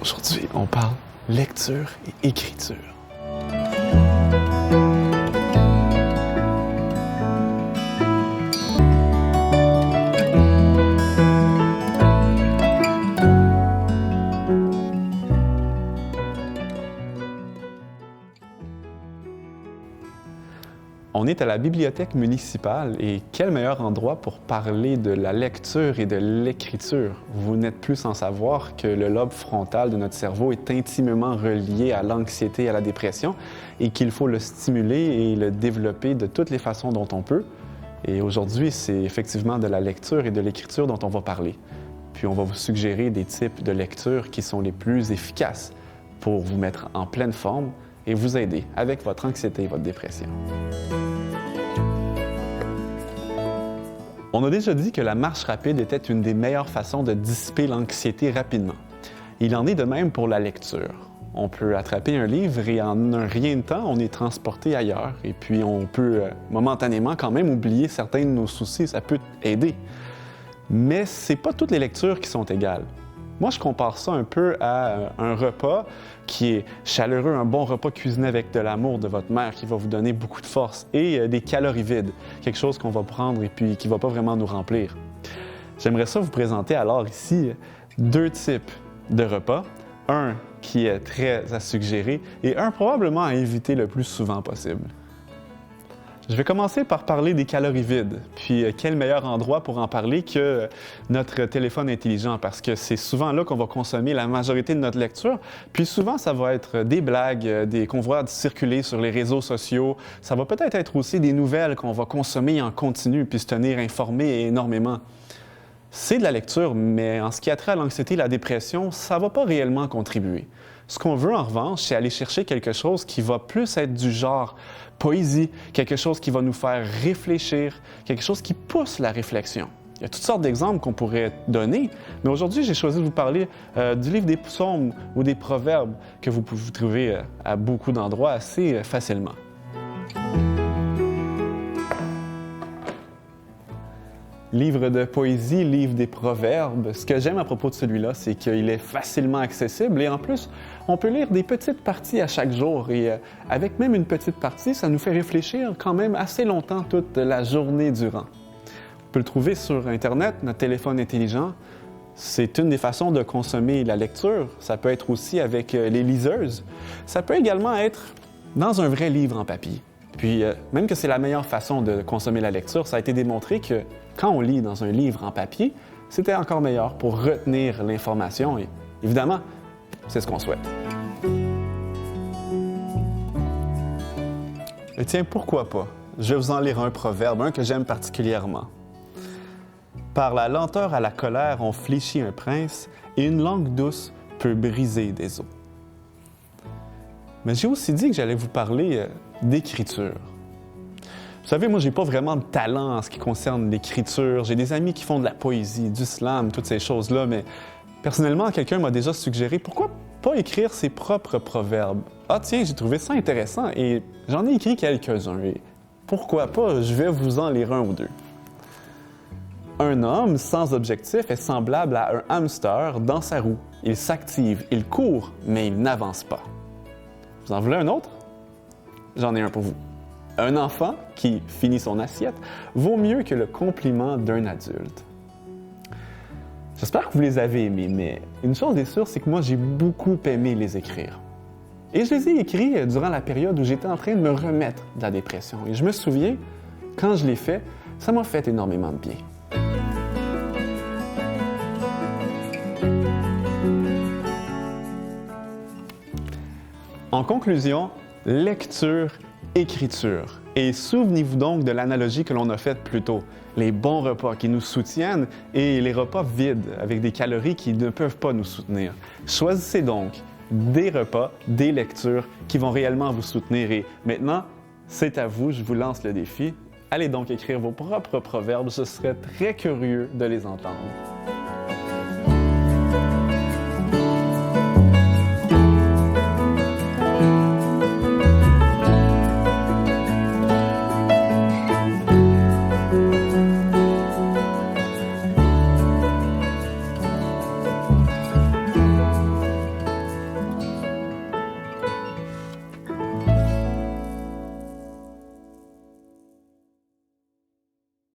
Aujourd'hui, on parle lecture et écriture. On est à la bibliothèque municipale et quel meilleur endroit pour parler de la lecture et de l'écriture. Vous n'êtes plus sans savoir que le lobe frontal de notre cerveau est intimement relié à l'anxiété et à la dépression et qu'il faut le stimuler et le développer de toutes les façons dont on peut. Et aujourd'hui, c'est effectivement de la lecture et de l'écriture dont on va parler. Puis on va vous suggérer des types de lecture qui sont les plus efficaces pour vous mettre en pleine forme et vous aider avec votre anxiété et votre dépression. On a déjà dit que la marche rapide était une des meilleures façons de dissiper l'anxiété rapidement. Il en est de même pour la lecture. On peut attraper un livre et en un rien de temps, on est transporté ailleurs. Et puis on peut momentanément quand même oublier certains de nos soucis, ça peut aider. Mais c'est pas toutes les lectures qui sont égales. Moi, je compare ça un peu à un repas qui est chaleureux, un bon repas cuisiné avec de l'amour de votre mère qui va vous donner beaucoup de force et des calories vides, quelque chose qu'on va prendre et puis qui ne va pas vraiment nous remplir. J'aimerais ça vous présenter alors ici deux types de repas. Un qui est très à suggérer et un probablement à éviter le plus souvent possible. Je vais commencer par parler des calories vides. Puis, quel meilleur endroit pour en parler que notre téléphone intelligent, parce que c'est souvent là qu'on va consommer la majorité de notre lecture. Puis souvent, ça va être des blagues, qu'on va circuler sur les réseaux sociaux. Ça va peut-être être aussi des nouvelles qu'on va consommer en continu, puis se tenir informé énormément. C'est de la lecture, mais en ce qui a trait à l'anxiété et la dépression, ça ne va pas réellement contribuer. Ce qu'on veut, en revanche, c'est aller chercher quelque chose qui va plus être du genre poésie, quelque chose qui va nous faire réfléchir, quelque chose qui pousse la réflexion. Il y a toutes sortes d'exemples qu'on pourrait donner, mais aujourd'hui, j'ai choisi de vous parler du livre des psaumes ou des proverbes que vous pouvez trouver à beaucoup d'endroits assez facilement. Livre de poésie, livre des proverbes. Ce que j'aime à propos de celui-là, c'est qu'il est facilement accessible et en plus, on peut lire des petites parties à chaque jour et avec même une petite partie, ça nous fait réfléchir quand même assez longtemps toute la journée durant. On peut le trouver sur Internet, notre téléphone intelligent. C'est une des façons de consommer la lecture. Ça peut être aussi avec les liseuses. Ça peut également être dans un vrai livre en papier. Puis, même que c'est la meilleure façon de consommer la lecture, ça a été démontré que quand on lit dans un livre en papier, c'était encore meilleur pour retenir l'information et, évidemment, c'est ce qu'on souhaite. Et tiens, pourquoi pas? Je vais vous en lire un proverbe, un que j'aime particulièrement. Par la lenteur à la colère, on fléchit un prince, et une langue douce peut briser des os. Mais j'ai aussi dit que j'allais vous parler d'écriture. Vous savez, moi, j'ai pas vraiment de talent en ce qui concerne l'écriture. J'ai des amis qui font de la poésie, du slam, toutes ces choses-là, mais personnellement, quelqu'un m'a déjà suggéré pourquoi pas écrire ses propres proverbes. Ah tiens, j'ai trouvé ça intéressant et j'en ai écrit quelques-uns. Et pourquoi pas, je vais vous en lire un ou deux. Un homme sans objectif est semblable à un hamster dans sa roue. Il s'active, il court, mais il n'avance pas. Vous en voulez un autre? J'en ai un pour vous. Un enfant qui finit son assiette vaut mieux que le compliment d'un adulte. J'espère que vous les avez aimés, mais une chose est sûre, c'est que moi, j'ai beaucoup aimé les écrire. Et je les ai écrits durant la période où j'étais en train de me remettre de la dépression. Et je me souviens, quand je l'ai fait, ça m'a fait énormément de bien. En conclusion, lecture, écriture. Et souvenez-vous donc de l'analogie que l'on a faite plus tôt. Les bons repas qui nous soutiennent et les repas vides avec des calories qui ne peuvent pas nous soutenir. Choisissez donc des repas, des lectures qui vont réellement vous soutenir. Et maintenant, c'est à vous, je vous lance le défi. Allez donc écrire vos propres proverbes, je serais très curieux de les entendre.